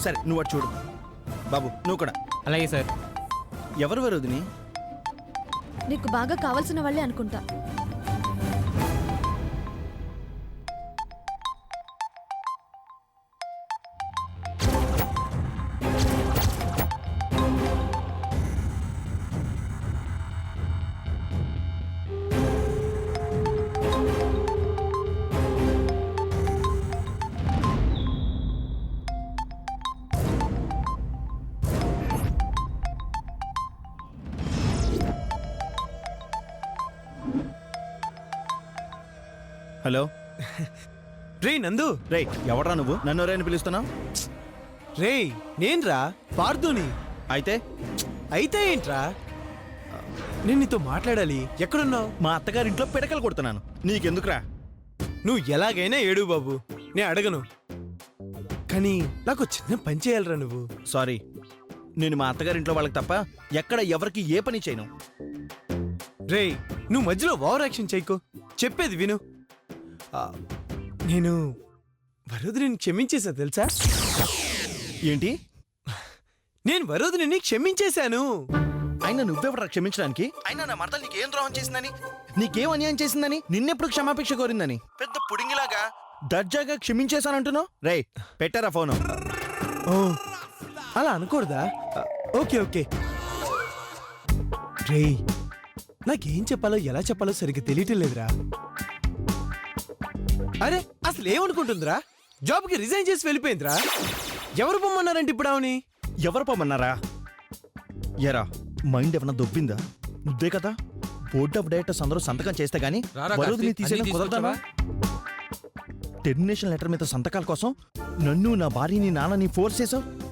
సరే నువ్వు అటు చూడు. బాబు నువ్వు కూడా. అలాగే సార్. ఎవరు వరుదిని? నీకు బాగా కావాల్సిన వాళ్ళే అనుకుంటా. హలో. రే నందు. రే ఎవడ్రా నువ్వు? నన్ను ఎవరైనా పిలుస్తున్నావు? రే నేన్రా పార్థుని. అయితే అయితే ఏంట్రా? నేను నీతో మాట్లాడాలి. ఎక్కడున్నావు? మా అత్తగారింట్లో పిడకలు కొడుతున్నాను. నీకెందుకురా? నువ్వు ఎలాగైనా ఏడు బాబు, నేను అడగను. కానీ నాకు చిన్న పని చేయాలరా నువ్వు. సారీ, నేను మా అత్తగారింట్లో వాళ్ళకి తప్ప ఎక్కడ ఎవరికి ఏ పని చేయను. రే నువ్వు మధ్యలో ఓవర్ యాక్షన్ చేయకు, చెప్పేది విను. నేను వరోధిని క్షమించేసా తెలుసా? ఏంటి? నేను వరోధిని క్షమించేశాను. అయినా నువ్వెవరా క్షమించడానికి? అయినా నా మరదలు నీకేం ద్రోహం చేసిందని, నీకేం అన్యాయం చేసిందని, నిన్నెప్పుడు క్షమాపేక్ష కోరిందని పెద్ద పుడింగిలాగా దర్జాగా క్షమించేశానంటున్నావు? రే పెట్టారా ఫోను? ఓ అలా అనకూడదా? Okay okay. రే నాకేం చెప్పాలో ఎలా చెప్పాలో సరిగ్గా తెలియటం లేదురా. అరే అసలు ఏమనుకుంటుందిరా? జాబ్కి రిజైన్ చేసి వెళ్ళిపోయిందిరా. ఎవరు పొమ్మన్నారంటే ఇప్పుడు ఆవుని? ఎవరు పొమ్మన్నారా? ఎరా మైండ్ ఏమన్నా దొబ్బిందా? నువ్వే కదా బోర్డ్ ఆఫ్ డైరెక్టర్స్ అందరూ సంతకం చేస్తే గానీ వరుదిని తీసేయడం కుదరదా? టెర్మినేషన్ లెటర్ మీద సంతకాల కోసం నన్ను, నా భార్యని, నాన్నని ఫోర్స్ చేసావు.